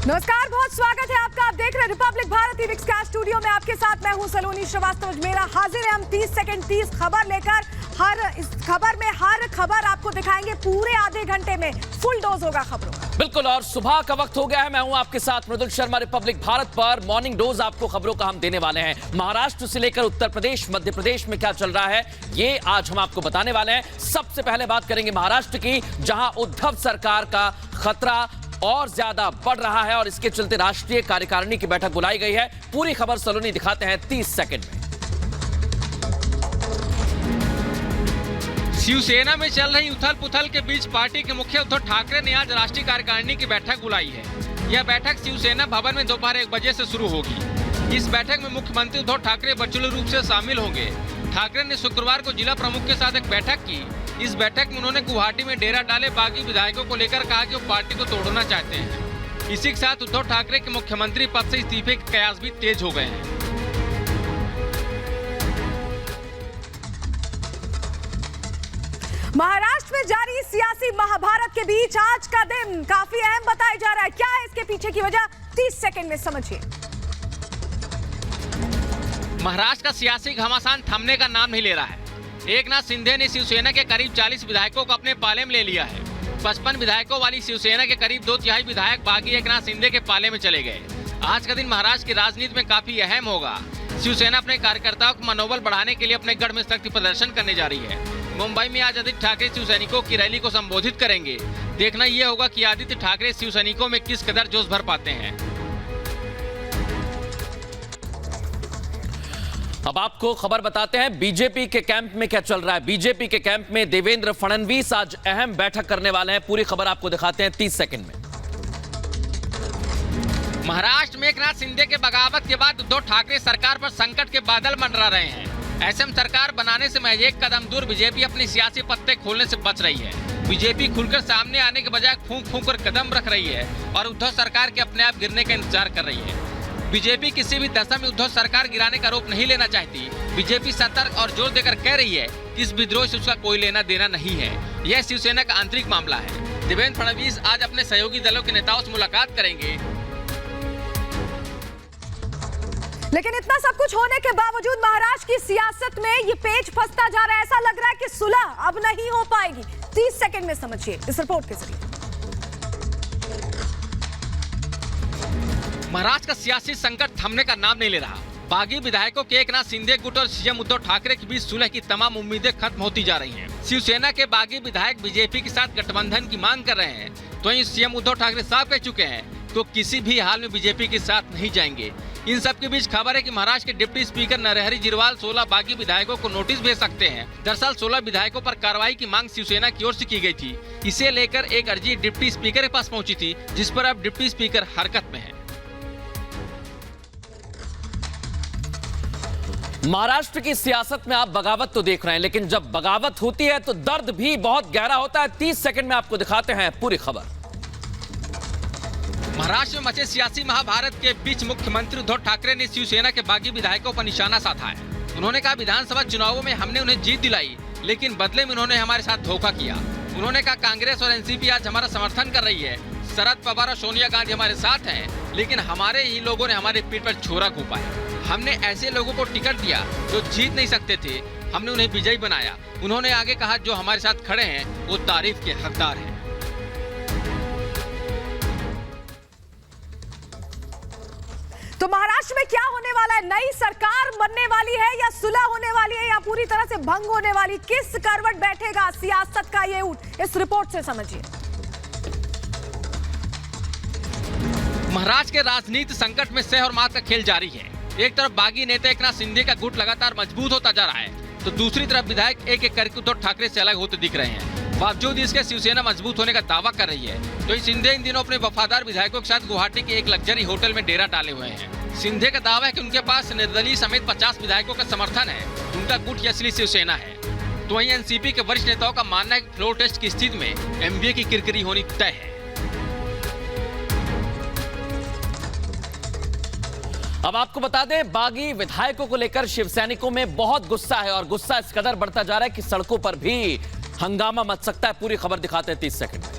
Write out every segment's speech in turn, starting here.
नमस्कार, बहुत स्वागत है आपका। आप देख रहे हैं रिपब्लिक भारत ईविक्स का। स्टूडियो में आपके साथ मैं हूं सलोनी श्रीवास्तव। मेरा हाजिर है हम 30 सेकंड 30 खबर लेकर। इस खबर में हर खबर आपको दिखाएंगे पूरे आधे घंटे में। फुल डोज होगा खबरों का। बिल्कुल, और सुबह का वक्त हो गया है। मैं हूं आपके साथ मृदुल शर्मा। रिपब्लिक भारत पर मॉर्निंग डोज आपको खबरों का हम देने वाले हैं। महाराष्ट्र से लेकर उत्तर प्रदेश, मध्य प्रदेश में क्या चल रहा है ये आज हम आपको बताने वाले हैं। सबसे पहले बात करेंगे महाराष्ट्र की, जहां उद्धव सरकार का खतरा और ज्यादा बढ़ रहा है और इसके चलते राष्ट्रीय कार्यकारिणी की बैठक बुलाई गई है। पूरी खबर सलोनी दिखाते हैं 30 सेकंड में। शिवसेना में चल रही उथल पुथल के बीच पार्टी के मुखिया उद्धव ठाकरे ने आज राष्ट्रीय कार्यकारिणी की बैठक बुलाई है। यह बैठक शिवसेना भवन में दोपहर 1 बजे से शुरू होगी। इस बैठक में मुख्यमंत्री उद्धव ठाकरे वर्चुअल रूप से शामिल होंगे। ठाकरे ने शुक्रवार को जिला प्रमुख के साथ एक बैठक की। इस बैठक में उन्होंने गुवाहाटी में डेरा डाले बागी विधायकों को लेकर कहा कि वो पार्टी को तोड़ना चाहते हैं। इसी के साथ उद्धव ठाकरे के मुख्यमंत्री पद से इस्तीफे के कयास भी तेज हो गए हैं। महाराष्ट्र में जारी सियासी महाभारत के बीच आज का दिन काफी अहम बताया जा रहा है। क्या है इसके पीछे की वजह, 30 सेकंड में समझिए। महाराष्ट्र का सियासी घमासान थमने का नाम नहीं ले रहा है। एकनाथ शिंदे ने शिवसेना के करीब 40 विधायकों को अपने पाले में ले लिया है। 55 विधायकों वाली शिवसेना के करीब 2/3 विधायक बागी एकनाथ शिंदे के पाले में चले गए। आज का दिन महाराष्ट्र की राजनीति में काफी अहम होगा। शिवसेना अपने कार्यकर्ताओं को मनोबल बढ़ाने के लिए अपने गढ़ में शक्ति प्रदर्शन करने जा रही है। मुंबई में आज आदित्य ठाकरे शिव सैनिकों की रैली को संबोधित करेंगे। देखना यह होगा कि आदित्य ठाकरे शिव सैनिकों में किस कदर जोश भर पाते हैं। अब आपको खबर बताते हैं बीजेपी के कैंप में क्या चल रहा है। बीजेपी के कैंप में देवेंद्र फडणवीस आज अहम बैठक करने वाले हैं। पूरी खबर आपको दिखाते हैं 30 सेकंड में। महाराष्ट्र में एकनाथ शिंदे के बगावत के बाद उद्धव ठाकरे सरकार पर संकट के बादल मंडरा रहे हैं। ऐसे में सरकार बनाने से महज एक कदम दूर बीजेपी अपनी सियासी पत्ते खोलने से बच रही है। बीजेपी खुलकर सामने आने के बजाय फूंक फूंक कर कदम रख रही है और उद्धव सरकार के अपने आप गिरने का इंतजार कर रही है। बीजेपी किसी भी दशा में उद्धव सरकार गिराने का आरोप नहीं लेना चाहती। बीजेपी सतर्क और जोर देकर कह रही है कि इस विद्रोह से उसका कोई लेना देना नहीं है। यह शिवसेना का आंतरिक मामला है। देवेंद्र फडणवीस आज अपने सहयोगी दलों के नेताओं से मुलाकात करेंगे। लेकिन इतना सब कुछ होने के बावजूद महाराष्ट्र की सियासत में ये पेच फंसता जा रहा है। ऐसा लग रहा है कि सुलह अब नहीं हो पाएगी। 30 सेकंड में समझिए इस रिपोर्ट के जरिए। महाराष्ट्र का सियासी संकट थमने का नाम नहीं ले रहा। बागी विधायकों के एकनाथ शिंदे गुट और सीएम उद्धव ठाकरे के बीच सुलह की तमाम उम्मीदें खत्म होती जा रही हैं। शिवसेना के बागी विधायक बीजेपी के साथ गठबंधन की मांग कर रहे हैं, तो वहीं सीएम उद्धव ठाकरे साफ कह चुके हैं तो किसी भी हाल में बीजेपी के साथ नहीं जाएंगे। इन सब के बीच खबर है कि महाराष्ट्र के डिप्टी स्पीकर नरहरि झिरवाल 16 बागी विधायकों को नोटिस भेज सकते हैं। दरअसल 16 विधायकों पर कार्रवाई की मांग शिवसेना की ओर से की गई थी। इसे लेकर एक अर्जी डिप्टी स्पीकर के पास पहुंची थी, जिस पर अब डिप्टी स्पीकर हरकत में है। महाराष्ट्र की सियासत में आप बगावत तो देख रहे हैं, लेकिन जब बगावत होती है तो दर्द भी बहुत गहरा होता है। 30 सेकंड में आपको दिखाते हैं पूरी खबर। महाराष्ट्र में मचे सियासी महाभारत के बीच मुख्यमंत्री उद्धव ठाकरे ने शिवसेना के बागी विधायकों पर निशाना साधा है। उन्होंने कहा विधानसभा चुनावों में हमने उन्हें जीत दिलाई, लेकिन बदले में उन्होंने हमारे साथ धोखा किया। उन्होंने कहा कांग्रेस और एनसीपी आज हमारा समर्थन कर रही है। शरद पवार और सोनिया गांधी हमारे साथ हैं, लेकिन हमारे ही लोगों ने हमारे पीठ पर छोरा घोंपा है। हमने ऐसे लोगों को टिकट दिया जो जीत नहीं सकते थे, हमने उन्हें विजयी बनाया। उन्होंने आगे कहा जो हमारे साथ खड़े हैं वो तारीफ के हकदार हैं। तो महाराष्ट्र में क्या होने वाला है? नई सरकार बनने वाली है या सुलह होने वाली है या पूरी तरह से भंग होने वाली? किस करवट बैठेगा सियासत का ये ऊंट? इस रिपोर्ट से समझिए। महाराष्ट्र के राजनीति संकट में सह और मात का खेल जारी है। एक तरफ बागी नेता एकनाथ शिंदे का गुट लगातार मजबूत होता जा रहा है, तो दूसरी तरफ विधायक एक एक करके उद्धव ठाकरे से अलग होते दिख रहे हैं। बावजूद इसके शिवसेना मजबूत होने का दावा कर रही है। तो शिंदे इन दिनों अपने वफादार विधायकों के साथ गुवाहाटी के एक लग्जरी होटल में डेरा डाले हुए हैं। शिंदे का दावा है कि उनके पास निर्दलीय समेत 50 विधायकों का समर्थन है। उनका गुट असली शिवसेना है। तो वहीं एनसीपी के वरिष्ठ नेताओं का मानना है कि फ्लोर टेस्ट की स्थिति में एमवीए की किरकिरी होनी तय है। अब आपको बता दें, बागी विधायकों को लेकर शिवसैनिकों में बहुत गुस्सा है और गुस्सा इस कदर बढ़ता जा रहा है कि सड़कों पर भी हंगामा मच सकता है। पूरी खबर दिखाते हैं 30 सेकंड में।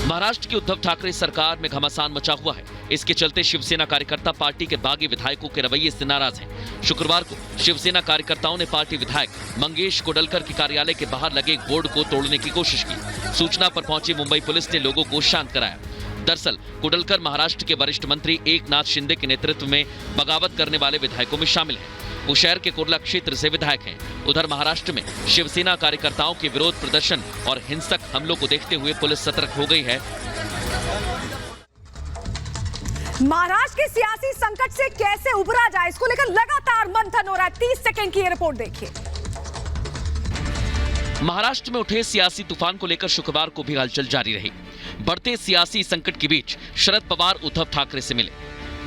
महाराष्ट्र की उद्धव ठाकरे सरकार में घमासान मचा हुआ है। इसके चलते शिवसेना कार्यकर्ता पार्टी के बागी विधायकों के रवैये से नाराज हैं। शुक्रवार को शिवसेना कार्यकर्ताओं ने पार्टी विधायक मंगेश कोडलकर के कार्यालय के बाहर लगे एक बोर्ड को तोड़ने की कोशिश की। सूचना पर पहुंची मुंबई पुलिस ने लोगों को शांत कराया। दरअसल कोडलकर महाराष्ट्र के वरिष्ठ मंत्री एकनाथ शिंदे के नेतृत्व में बगावत करने वाले विधायकों में शामिल हैं। वो शहर के कुर्ला क्षेत्र से विधायक हैं। उधर महाराष्ट्र में शिवसेना कार्यकर्ताओं के विरोध प्रदर्शन और हिंसक हमलों को देखते हुए पुलिस सतर्क हो गई है। महाराष्ट्र के सियासी संकट से कैसे उबरा जाए, इसको लेकर लगातार मंथन हो रहा है। 30 सेकंड की ये रिपोर्ट देखिए। महाराष्ट्र में उठे सियासी तूफान को लेकर शुक्रवार को भी हलचल जारी रही। बढ़ते सियासी संकट के बीच शरद पवार उद्धव ठाकरे से मिले।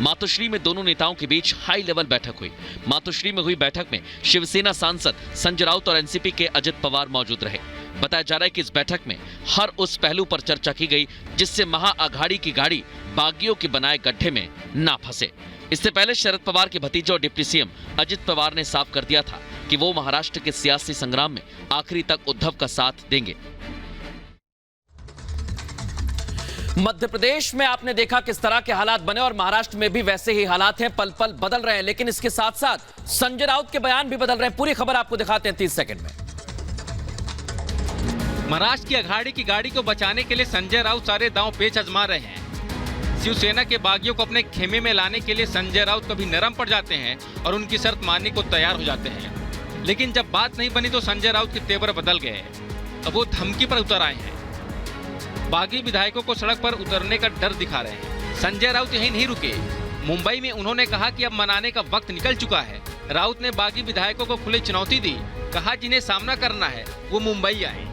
मातोश्री में दोनों नेताओं के बीच हाई लेवल बैठक हुई। मातोश्री में हुई बैठक में शिवसेना सांसद संजय राउत और एनसीपी के अजित पवार मौजूद रहे। बताया जा रहा है कि इस बैठक में हर उस पहलू पर चर्चा की गई जिससे महाआघाड़ी की गाड़ी बागियों के बनाए गड्ढे में ना फंसे। इससे पहले शरद पवार के भतीजे और डिप्टी सीएम अजित पवार ने साफ कर दिया था कि वो महाराष्ट्र के सियासी संग्राम में आखिरी तक उद्धव का साथ देंगे। मध्य प्रदेश में आपने देखा किस तरह के हालात बने और महाराष्ट्र में भी वैसे ही हालात हैं, पल पल बदल रहे हैं। लेकिन इसके साथ साथ संजय राउत के बयान भी बदल रहे हैं। पूरी खबर आपको दिखाते हैं 30 सेकंड में। महाराष्ट्र की अघाड़ी की गाड़ी को बचाने के लिए संजय राउत सारे दांव पेच आजमा रहे हैं। शिवसेना के बागियों को अपने खेमे में लाने के लिए संजय राउत कभी नरम पड़ जाते हैं और उनकी शर्त मानने को तैयार हो जाते हैं। लेकिन जब बात नहीं बनी तो संजय राउत के तेवर बदल गए। अब वो धमकी पर उतर आए हैं। बागी विधायकों को सड़क पर उतरने का डर दिखा रहे हैं। संजय राउत यहीं नहीं रुके। मुंबई में उन्होंने कहा कि अब मनाने का वक्त निकल चुका है। राउत ने बागी विधायकों को खुली चुनौती दी। कहा जिन्हें सामना करना है वो मुंबई आए।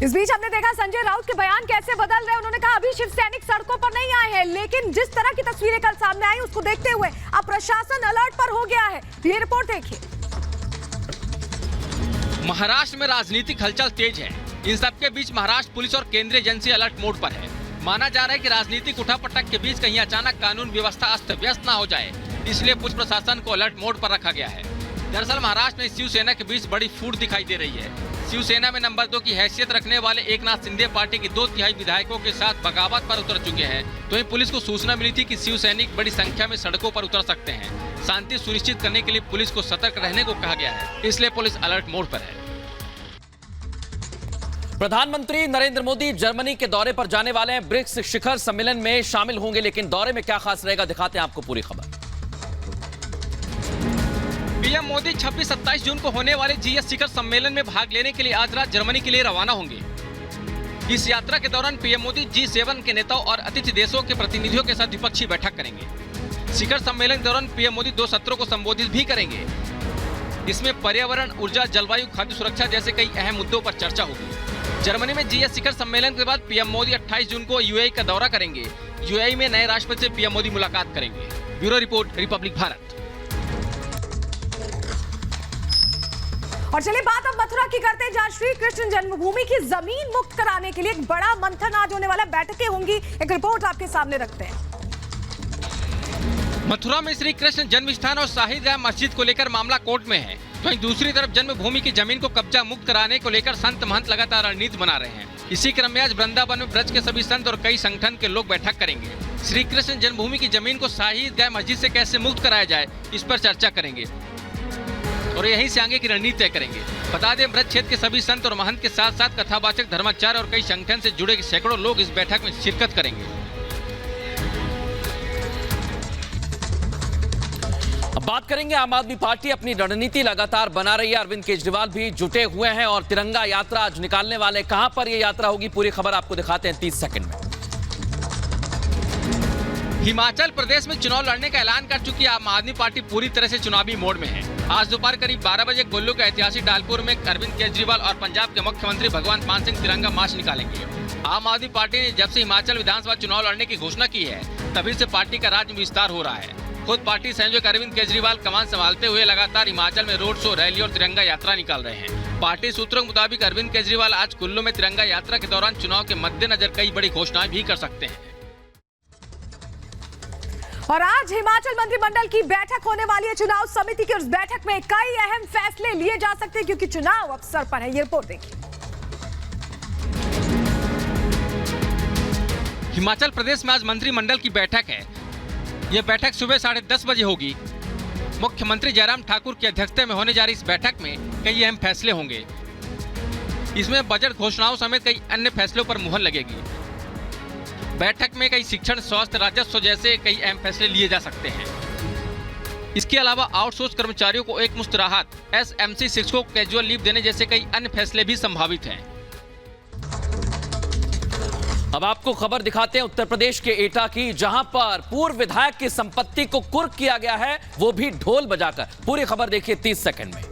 इस बीच हमने देखा संजय राउत के बयान कैसे बदल रहे हैं। उन्होंने कहा अभी शिव सैनिक सड़कों पर नहीं आए हैं, लेकिन जिस तरह की तस्वीरें कल सामने आई उसको देखते हुए अब प्रशासन अलर्ट पर हो गया है। ये रिपोर्ट देखिए। महाराष्ट्र में राजनीतिक हलचल तेज है। इन सबके बीच महाराष्ट्र पुलिस और केंद्रीय एजेंसी अलर्ट मोड पर है। माना जा रहा है कि राजनीतिक उठापटक के बीच कहीं अचानक कानून व्यवस्था अस्त व्यस्त न हो जाए, इसलिए पुलिस प्रशासन को अलर्ट मोड पर रखा गया है। दरअसल महाराष्ट्र में शिवसेना के बीच बड़ी फूट दिखाई दे रही है। शिवसेना में नंबर 2 की हैसियत रखने वाले एकनाथ शिंदे पार्टी के 2/3 विधायकों के साथ बगावत पर उतर चुके हैं। तो वहीं पुलिस को सूचना मिली थी कि शिव सैनिक बड़ी संख्या में सड़कों पर उतर सकते हैं। शांति सुनिश्चित करने के लिए पुलिस को सतर्क रहने को कहा गया है, इसलिए पुलिस अलर्ट मोड पर है। प्रधानमंत्री नरेंद्र मोदी जर्मनी के दौरे पर जाने वाले हैं। ब्रिक्स शिखर सम्मेलन में शामिल होंगे, लेकिन दौरे में क्या खास रहेगा दिखाते हैं आपको पूरी खबर। पीएम मोदी 26-27 जून को होने वाले G7 शिखर सम्मेलन में भाग लेने के लिए आज रात जर्मनी के लिए रवाना होंगे। इस यात्रा के दौरान पीएम मोदी G7 के नेताओं और अतिथि देशों के प्रतिनिधियों के साथ द्विपक्षीय बैठक करेंगे। शिखर सम्मेलन के दौरान पीएम मोदी 2 सत्रों को संबोधित भी करेंगे। इसमें पर्यावरण, ऊर्जा, जलवायु, खाद्य सुरक्षा जैसे कई अहम मुद्दों पर चर्चा होगी। जर्मनी में G7 शिखर सम्मेलन के बाद पीएम मोदी 28 जून को यूएई का दौरा करेंगे। यूएई में नए राष्ट्रपति से पीएम मोदी मुलाकात करेंगे। Bureau report, Republic Bharat. और चलिए बात अब मथुरा की करते हैं, जहां श्री कृष्ण जन्मभूमि की जमीन मुक्त कराने के लिए एक बड़ा मंथन आज होने वाला, बैठकें होंगी। एक रिपोर्ट आपके सामने रखते हैं। मथुरा में श्री कृष्ण जन्म स्थान और शाहीदगाह मस्जिद को लेकर मामला कोर्ट में है। वहीं दूसरी तरफ जन्मभूमि की जमीन को कब्जा मुक्त कराने को लेकर संत महंत लगातार रणनीति बना रहे हैं। इसी क्रम में आज वृंदावन में ब्रज के सभी संत और कई संगठन के लोग बैठक करेंगे। श्री कृष्ण जन्मभूमि की जमीन को शाहीदगाह मस्जिद से कैसे मुक्त कराया जाए, इस पर चर्चा करेंगे और यहीं से आगे की रणनीति तय करेंगे। बता दें, ब्रज क्षेत्र के सभी संत और महंत के साथ साथ कथावाचक, धर्माचार्य और कई संगठन से जुड़े सैकड़ों लोग इस बैठक में शिरकत करेंगे। अब बात करेंगे आम आदमी पार्टी अपनी रणनीति लगातार बना रही है। अरविंद केजरीवाल भी जुटे हुए हैं और तिरंगा यात्रा आज निकालने वाले। कहां पर यह यात्रा होगी, पूरी खबर आपको दिखाते हैं 30 सेकंड में। हिमाचल प्रदेश में चुनाव लड़ने का ऐलान कर चुकी आम आदमी पार्टी पूरी तरह से चुनावी मोड में है। आज दोपहर करीब 12 बजे कुल्लू के ऐतिहासिक डालपुर में अरविंद केजरीवाल और पंजाब के मुख्यमंत्री भगवंत मान सिंह तिरंगा मार्च निकालेंगे। आम आदमी पार्टी ने जब से हिमाचल विधानसभा चुनाव लड़ने की घोषणा की है, तभी से पार्टी का राज्य में विस्तार हो रहा है। खुद पार्टी संयोजक अरविंद केजरीवाल कमान संभालते हुए लगातार हिमाचल में रोड शो, रैली और तिरंगा यात्रा निकाल रहे हैं। पार्टी सूत्रों के मुताबिक अरविंद केजरीवाल आज कुल्लू में तिरंगा यात्रा के दौरान चुनाव के मद्देनजर कई बड़ी घोषणाएं भी कर सकते हैं। और आज हिमाचल मंत्रिमंडल की बैठक होने वाली है चुनाव समिति की। उस बैठक में कई अहम फैसले लिए जा सकते हैं क्योंकि चुनाव अवसर पर है। ये रिपोर्ट देखिए। हिमाचल प्रदेश में आज मंत्रिमंडल की बैठक है। यह बैठक सुबह 10:30 बजे होगी। मुख्यमंत्री जयराम ठाकुर की अध्यक्षता में होने जा रही इस बैठक में कई अहम फैसले होंगे। इसमें बजट घोषणाओं समेत कई अन्य फैसलों पर मुहर लगेगी। बैठक में कई शिक्षण, स्वास्थ्य, राजस्व जैसे कई अहम फैसले लिए जा सकते हैं। इसके अलावा आउटसोर्स कर्मचारियों को एक मुश्त राहत, एसएमसी शिक्षकों को कैजुअल लीव देने जैसे कई अन्य फैसले भी संभावित हैं। अब आपको खबर दिखाते हैं उत्तर प्रदेश के एटा की, जहां पर पूर्व विधायक की संपत्ति को कुर्क किया गया है, वो भी ढोल बजाकर। पूरी खबर देखिए 30 सेकंड में।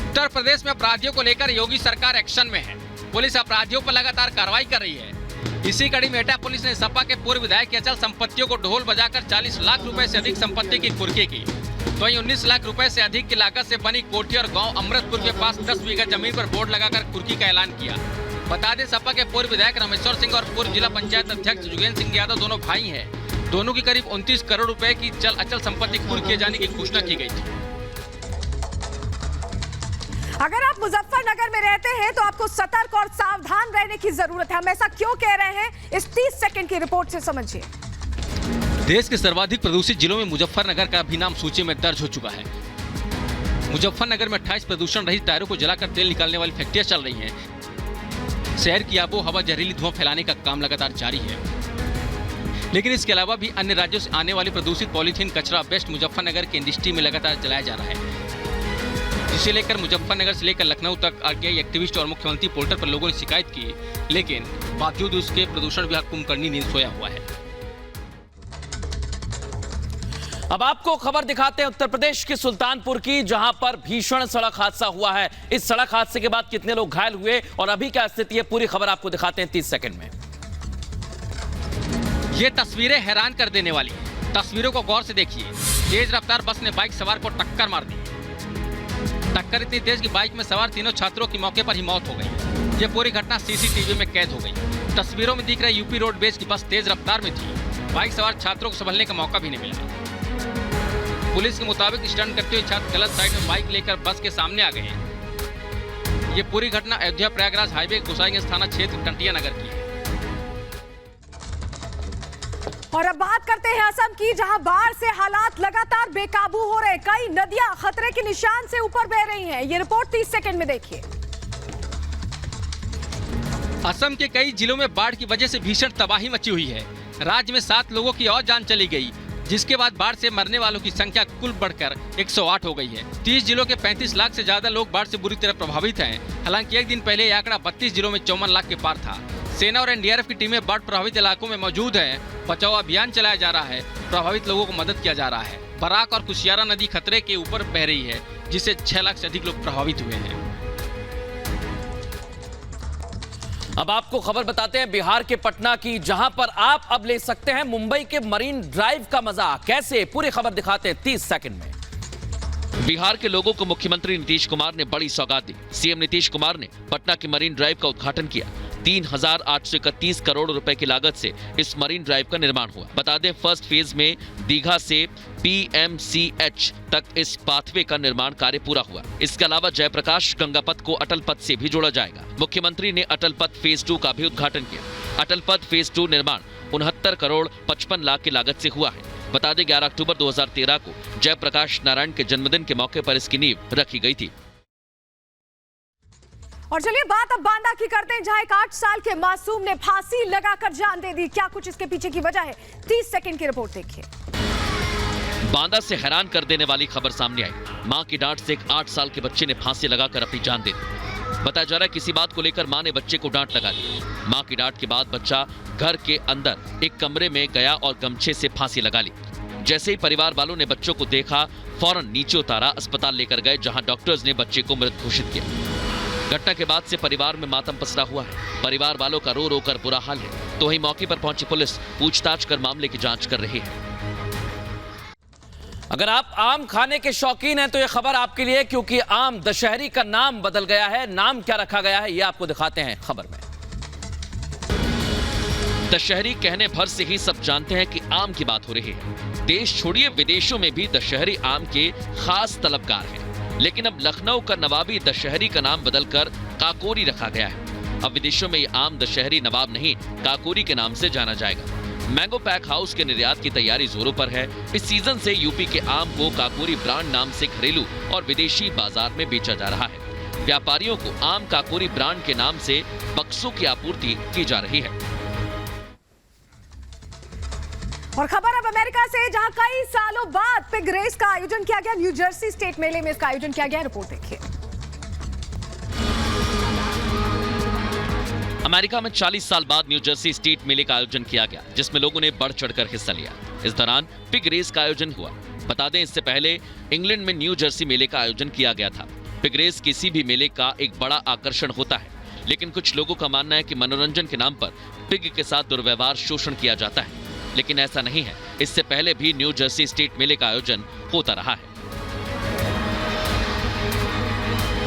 उत्तर प्रदेश में अपराधियों को लेकर योगी सरकार एक्शन में है। पुलिस अपराधियों पर लगातार कार्रवाई कर रही है। इसी कड़ी में एटा पुलिस ने सपा के पूर्व विधायक की अचल संपत्तियों को ढोल बजाकर 40 लाख रुपए से अधिक संपत्ति की कुर्की की। तो वहीं 19 लाख रुपए से अधिक की लागत से बनी कोठी और गांव अमृतपुर के पास 10 बीघा जमीन पर बोर्ड लगाकर कुर्की का ऐलान किया। बता दें, सपा के पूर्व विधायक रामेश्वर सिंह और पूर्व जिला पंचायत अध्यक्ष जुगेंद्र सिंह यादव दोनों भाई हैं। दोनों की करीब 29 करोड़ रुपए की अचल संपत्ति कुर्क किए जाने की घोषणा की गई थी। अगर आप मुजफ्फरनगर में रहते हैं तो आपको सतर्क और सावधान रहने की जरूरत है। हम ऐसा क्यों कह रहे हैं, इस 30 सेकंड की रिपोर्ट से समझिए। देश के सर्वाधिक प्रदूषित जिलों में मुजफ्फरनगर का भी नाम सूची में दर्ज हो चुका है। मुजफ्फरनगर में 28 प्रदूषण रहित टायरों को जलाकर तेल निकालने वाली फैक्ट्रियां चल रही हैं। शहर की आबो हवा जहरीली धुआं फैलाने का काम लगातार जारी है। लेकिन इसके अलावा भी अन्य राज्यों से आने वाली प्रदूषित पॉलीथीन कचरा वेस्ट मुजफ्फरनगर के इंडस्ट्री में लगातार जलाया जा रहा है, जिसे लेकर मुजफ्फरनगर से लेकर लखनऊ तक आरटीआई एक्टिविस्ट और मुख्यमंत्री पोर्टल पर लोगों ने शिकायत की, लेकिन बावजूद उसके प्रदूषण विभाग कुंभकर्णी नींद सोया हुआ है। अब आपको खबर दिखाते हैं उत्तर प्रदेश के सुल्तानपुर की, जहां पर भीषण सड़क हादसा हुआ है। इस सड़क हादसे के बाद कितने लोग घायल हुए और अभी क्या स्थिति है, पूरी खबर आपको दिखाते हैं 30 सेकंड में। ये तस्वीरें हैरान कर देने वाली हैं। तस्वीरों को गौर से देखिए। तेज रफ्तार बस ने बाइक सवार को टक्कर मार दी। टक्कर इतनी तेज कि बाइक में सवार तीनों छात्रों की मौके पर ही मौत हो गई। ये पूरी घटना सीसीटीवी में कैद हो गई। तस्वीरों में दिख रहा यूपी रोड बेस की बस तेज रफ्तार में थी। बाइक सवार छात्रों को संभलने का मौका भी नहीं मिला। पुलिस के मुताबिक स्टंट करते हुए छात्र गलत साइड में बाइक लेकर बस के सामने आ गए हैं। ये पूरी घटना अयोध्या प्रयागराज हाईवे गोसाईगंज थाना क्षेत्र टंटिया नगर की है। और अब बात करते हैं असम की, जहां बाढ़ से हालात लगातार बेकाबू हो रहे। कई नदियां खतरे के निशान से ऊपर बह रही हैं। ये रिपोर्ट 30 सेकंड में देखिए। असम के कई जिलों में बाढ़ की वजह से भीषण तबाही मची हुई है। राज्य में 7 लोगों की और जान चली गई, जिसके बाद बाढ़ से मरने वालों की संख्या कुल बढ़कर 108 हो गई है। 30 जिलों के 35 लाख से ज्यादा लोग बाढ़ से बुरी तरह प्रभावित हैं। हालांकि एक दिन पहले यह आंकड़ा 32 जिलों में 54 लाख के पार था। सेना और एनडीआरएफ की टीमें बाढ़ प्रभावित इलाकों में मौजूद हैं। बचाव अभियान चलाया जा रहा है। प्रभावित लोगों को मदद किया जा रहा है। बराक और कुशियारा नदी खतरे के ऊपर बह रही है, जिससे 6 लाख से अधिक लोग प्रभावित हुए हैं। अब आपको खबर बताते हैं बिहार के पटना की, जहां पर आप अब ले सकते हैं मुंबई के मरीन ड्राइव का मजा। कैसे, पूरी खबर दिखाते हैं 30 सेकंड में। बिहार के लोगों को मुख्यमंत्री नीतीश कुमार ने बड़ी सौगात दी। सीएम नीतीश कुमार ने पटना के मरीन ड्राइव का उद्घाटन किया। 3,831 करोड़ रुपए की लागत से इस मरीन ड्राइव का निर्माण हुआ। बता दें, फर्स्ट फेज में दीघा से PMCH तक इस पाथवे का निर्माण कार्य पूरा हुआ। इसके अलावा जयप्रकाश गंगा पथ को अटल पथ से भी जोड़ा जाएगा। मुख्यमंत्री ने अटल पथ फेज 2 का भी उद्घाटन किया। अटल पथ फेज 2 निर्माण 69 करोड़ 55 लाख की लागत से हुआ है। बता दें, 11 अक्टूबर 2013 को जयप्रकाश नारायण के जन्मदिन के मौके पर इसकी नींव रखी गई थी। और चलिए बात अब बांदा की करते हैं, जहां एक 8 साल के मासूम ने फांसी लगाकर जान दे दी। क्या कुछ इसके पीछे की वजह है, 30 सेकंड की रिपोर्ट देखिए। बांदा से हैरान कर देने वाली खबर सामने आई। मां की डांट से एक 8 साल के बच्चे ने फांसी लगाकर अपनी जान दे दी। बताया जा रहा है, किसी बात को लेकर मां ने बच्चे को डांट लगा दी। मां की डांट के बाद बच्चा घर के अंदर एक कमरे में गया और गमछे से फांसी लगा ली। जैसे ही परिवार वालों ने बच्चों को देखा, फौरन नीचे उतारा, अस्पताल लेकर गए, जहां डॉक्टर्स ने बच्चे को मृत घोषित किया। घटना के बाद से परिवार में मातम पसरा हुआ है। परिवार वालों का रो रो कर बुरा हाल है। तो वहीं मौके पर पहुंची पुलिस पूछताछ कर मामले की जांच कर रही है। अगर आप आम खाने के शौकीन हैं तो यह खबर आपके लिए, क्योंकि आम दशहरी का नाम बदल गया है। नाम क्या रखा गया है, यह आपको दिखाते हैं खबर में। दशहरी कहने भर से ही सब जानते हैं कि आम की बात हो रही है। देश छोड़िए, विदेशों में भी दशहरी आम के खास तलबगार हैं। लेकिन अब लखनऊ का नवाबी दशहरी का नाम बदलकर काकोरी रखा गया है। अब विदेशों में ये आम दशहरी नवाब नहीं, काकोरी के नाम से जाना जाएगा। मैंगो पैक हाउस के निर्यात की तैयारी जोरों पर है। इस सीजन से यूपी के आम को काकोरी ब्रांड नाम से घरेलू और विदेशी बाजार में बेचा जा रहा है। व्यापारियों को आम काकोरी ब्रांड के नाम से बक्सों की आपूर्ति की जा रही है। और खबर अब अमेरिका से, जहां कई सालों बाद पिग रेस का आयोजन किया गया। न्यू जर्सी स्टेट मेले में इसका आयोजन किया गया। रिपोर्ट देखिए। अमेरिका में 40 साल बाद न्यू जर्सी स्टेट मेले का आयोजन किया गया, जिसमें लोगों ने बढ़ चढ़कर हिस्सा लिया। इस दौरान पिग रेस का आयोजन हुआ। बता दें, इससे पहले इंग्लैंड में न्यू जर्सी मेले का आयोजन किया गया था। पिग रेस किसी भी मेले का एक बड़ा आकर्षण होता है, लेकिन कुछ लोगों का मानना है कि मनोरंजन के नाम पर पिग के साथ दुर्व्यवहार, शोषण किया जाता है। लेकिन ऐसा नहीं है। इससे पहले भी न्यू जर्सी स्टेट मेले का आयोजन होता रहा है।